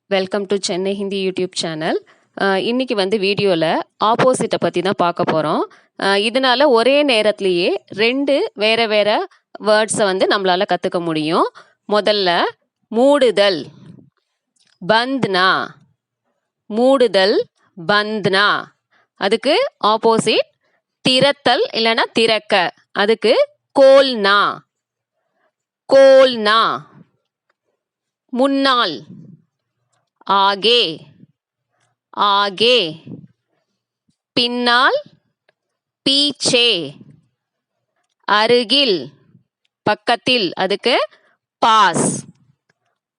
Welcome to Chennai Hindi YouTube channel. இன்னைக்கு வந்து வீடியோவில் ஆப்போசிட்டை பற்றி தான் பார்க்க போகிறோம். இதனால ஒரே நேரத்திலேயே ரெண்டு வேற வேற வேர்ட்ஸை வந்து நம்மளால கற்றுக்க முடியும். முதல்ல மூடுதல், பந்த்னா. மூடுதல், பந்த்னா. அதுக்கு ஆப்போசிட் திறத்தல் இல்லைன்னா திறக்க. அதுக்கு கோல்னா. கோல்னா. முன்னால், ஆகே. ஆகே. பின்னால், பீச்சே. அருகில், பக்கத்தில். அதுக்கு பாஸ்.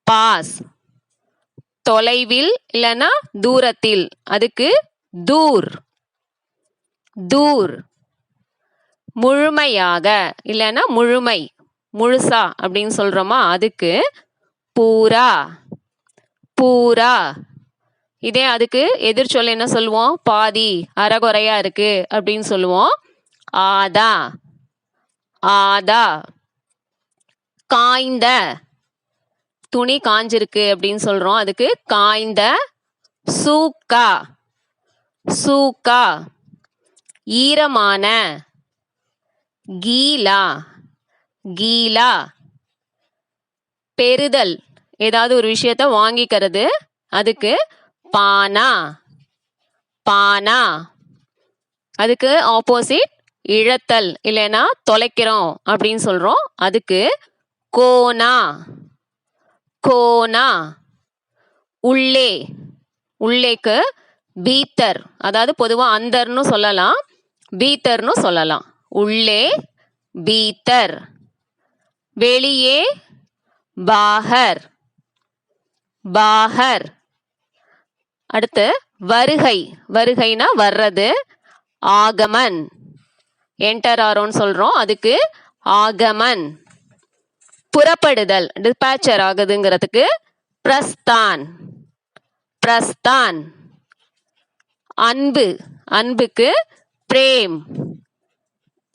பாஸ். தொலைவில் இல்லைன்னா தூரத்தில். அதுக்கு தூர். தூர். முழுமையாக இல்லைன்னா முழுமை, முழுசா அப்படின்னு சொல்றோமா, அதுக்கு பூரா. பூரா. இதே அதுக்கு எதிர்ச்சொல் என்ன சொல்லுவோம்? பாதி, அரைகுறையா இருக்கு அப்படின்னு சொல்லுவோம். ஆதா. ஆதா. காய்ந்த, துணி காஞ்சிருக்கு அப்படின்னு சொல்றோம். அதுக்கு காய்ந்த. சூக்கா. சூக்கா. ஈரமான, கீலா. கீலா. பெறுதல், ஏதாவது ஒரு விஷயத்த வாங்கிக்கிறது. அதுக்கு பானா. பானா. அதுக்கு ஆப்போசிட் இழத்தல் இல்லைன்னா தொலைக்கிறோம் அப்படின்னு சொல்றோம். அதுக்கு கோனா. கோனா. உள்ளே. உள்ளேக்கு பீத்தர், அதாவது பொதுவா அந்தர்னு சொல்லலாம், பீத்தர்னு சொல்லலாம். உள்ளே, பீத்தர். வெளியே, பாஹர். பாஹர். அடுத்து வருகை. வருகைனா வர்றது. ஆகமன். என்டர் ஆரோன்னு சொல்றோம். அதுக்கு ஆகமன். புறப்படுதல், டிஸ்பேச்சர் ஆகுதுங்கிறதுக்கு பிரஸ்தான். பிரஸ்தான். அன்பு. அன்புக்கு பிரேம்.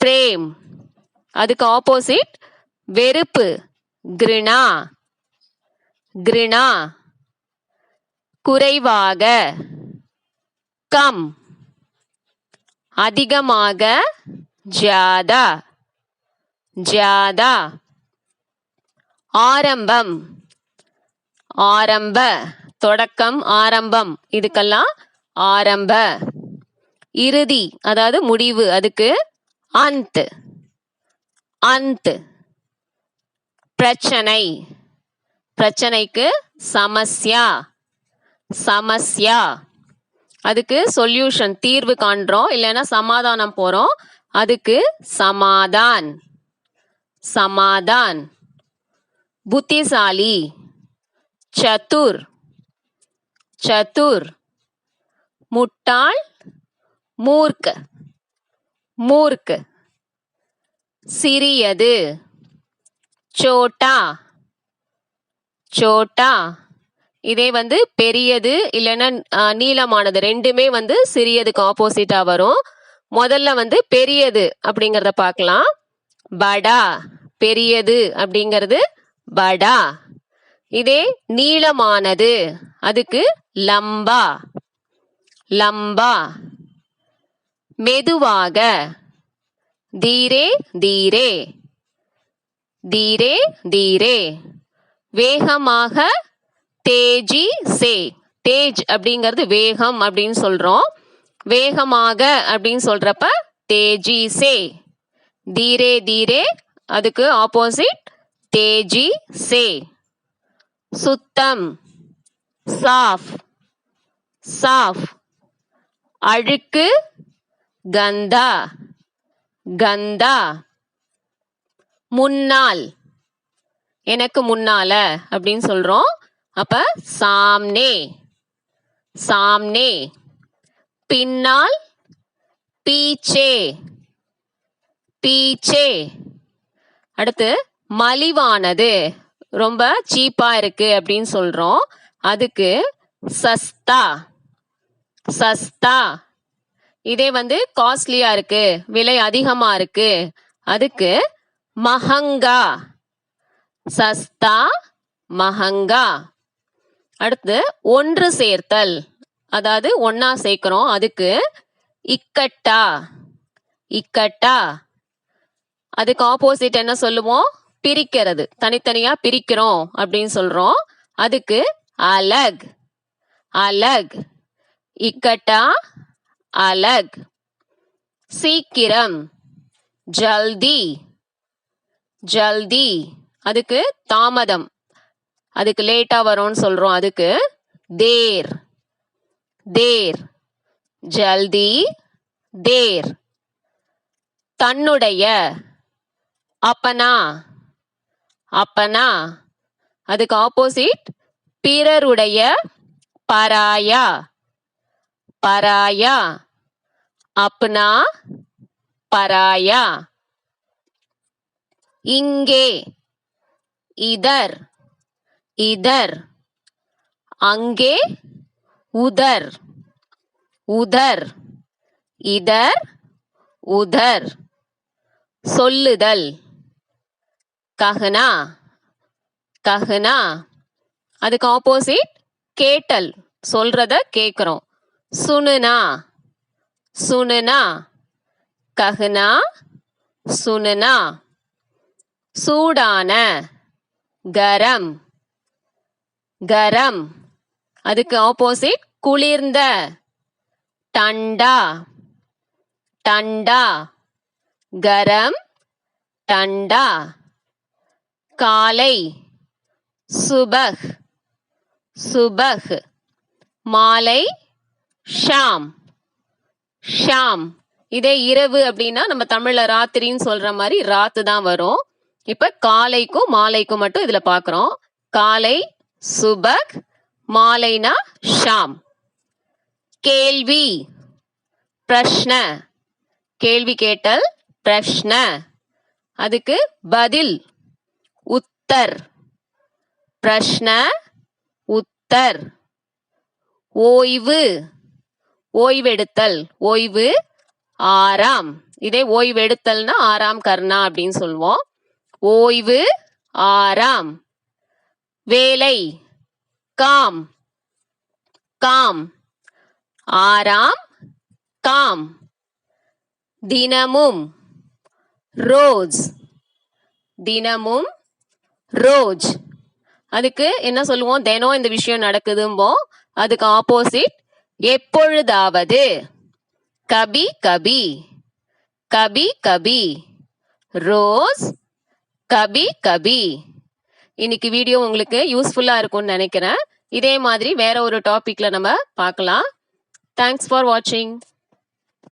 பிரேம். அதுக்கு ஆப்போசிட் வெறுப்பு. கிருணா. கிருணா. குறைவாக, கம். அதிகமாக, ஜாதா. ஜாதா. ஆரம்பம். ஆரம்ப, தொடக்கம், ஆரம்பம். இதுக்கெல்லாம் ஆரம்ப. இறுதி, அதாவது முடிவு. அதுக்கு அந்த். அந்த். பிரச்சனை. பிரச்சனைக்கு சமஸ்யா. சமஸ்யா. அதுக்கு சொல்யூஷன், தீர்வு காண்றோம் இல்லைன்னா சமாதானம் போறோம். அதுக்கு சமாதான். சமாதான். புத்திசாலி. சதுர். சதுர். முட்டாள். மூர்க். மூர்க். சிறியது. சோட்டா. சோட்டா. இதே வந்து பெரியது இல்லைன்னா நீளமானது, ரெண்டுமே வந்து சிறியதுக்கு ஆப்போசிட்டா வரும். முதல்ல வந்து பெரியது அப்படிங்கிறத பார்க்கலாம். படா. பெரியது அப்படிங்கிறது படா. இதே நீளமானது, அதுக்கு லம்பா. லம்பா. மெதுவாக. தீரே தீரே. தீரே தீரே. வேகமாக. தேஜி சே. தேஜ் அப்படிங்கிறது வேகம் அப்படின்னு சொல்றோம். வேகமாக அப்படின்னு சொல்றப்ப தேஜி சே. தீரே தீரே. அதுக்கு ஆப்போசிட் தேஜி சே. சுத்தம். சாஃப். சாஃப். அழுக்கு. கந்தா. கந்தா. முன்னால். எனக்கு முன்னால அப்படின்னு சொல்றோம். அப்ப சாம்னே. சாம்னே. பின்னால். பீச்சே. பீச்சே. அடுத்து மலிவானது, ரொம்ப சீப்பா இருக்கு அப்படின்னு சொல்றோம். அதுக்கு சஸ்தா. சஸ்தா. இதே வந்து காஸ்ட்லியா இருக்கு, விலை அதிகமா இருக்கு, அதுக்கு மஹங்கா. சஸ்தா, மஹங்கா. அடுத்து ஒன்று சேர்த்தல், அதாவது ஒன்னா சேர்க்கிறோம். அதுக்கு இக்கட்டா, இக்கட்டா. அதுக்கு ஆப்போசிட் என்ன சொல்லுவோம்? பிரிக்கிறது, தனித்தனியா பிரிக்கிறோம் அப்படின்னு சொல்றோம். அதுக்கு அலக், அலக். இக்கட்டா, அலக். சீக்கிரம், ஜல்தி, ஜல்தி. அதுக்கு தாமதம், அதுக்கு லேட்டா வரும்னு சொல்றோம். அதுக்கு தேர், தேர். ஜல்தி, தேர். தன்னுடைய, அப்பனா, அப்பனா. அதுக்கு ஆப்போசிட் பிறருடைய, பராயா, பராயா. அப்னா, பராயா. இங்கே, இதர், இதர். அங்கே, உதர், உதர். இதர், உதர். சொல்லுதல், கஹனா, கஹனா. அதுக்கு ஆப்போசிட் கேட்டல், சொல்றத கேட்கிறோம். சுனுனா, சுனுனா. கஹனா, சுனுனா. சூடான, கரம், கரம். அதுக்கு ஆப்போசிட் குளிர்ந்த, டண்டா, டண்டா. கரம், டண்டா. காலை, சுபஹ், சுபஹ். மாலை, ஷாம், ஷாம். இதே இரவு அப்படின்னா நம்ம தமிழ்ல ராத்திரின்னு சொல்ற மாதிரி ராத்து தான் வரும். இப்ப காலைக்கும் மாலைக்கும் மட்டும் இதுல பாக்குறோம். காலை சுபக், மாலைனா ஷாம். கேள்வி, பிரஷ்ன. கேள்வி கேட்டல், பிரஷ்ன. அதுக்கு பதில், உத்தர். பிரஷ்ன, உத்தர். ஓய்வு, ஓய்வெடுத்தல். ஓய்வு, ஆராம். இதே ஓய்வெடுத்தல்னா ஆராம் கர்னா அப்படின்னு சொல்லுவோம். ஓய்வு, ஆராம். வேலை, காம், காம். ஆராம், காம். தினமும், ரோஸ், தினமும், ரோஜ். அதுக்கு என்ன சொல்லுவோம்? தினம் இந்த விஷயம் நடக்குதும்போம். அதுக்கு ஆப்போசிட் எப்பொழுதாவது, கபி கபி, கபி கபி. ரோஸ், கபி கபி. இன்னைக்கு வீடியோ உங்களுக்கு யூஸ்ஃபுல்லா இருக்கும்னு நினைக்கிறேன். இதே மாதிரி வேற ஒரு டாபிக்ல நம்ம பார்க்கலாம். தேங்க்ஸ் ஃபார் வாட்சிங்.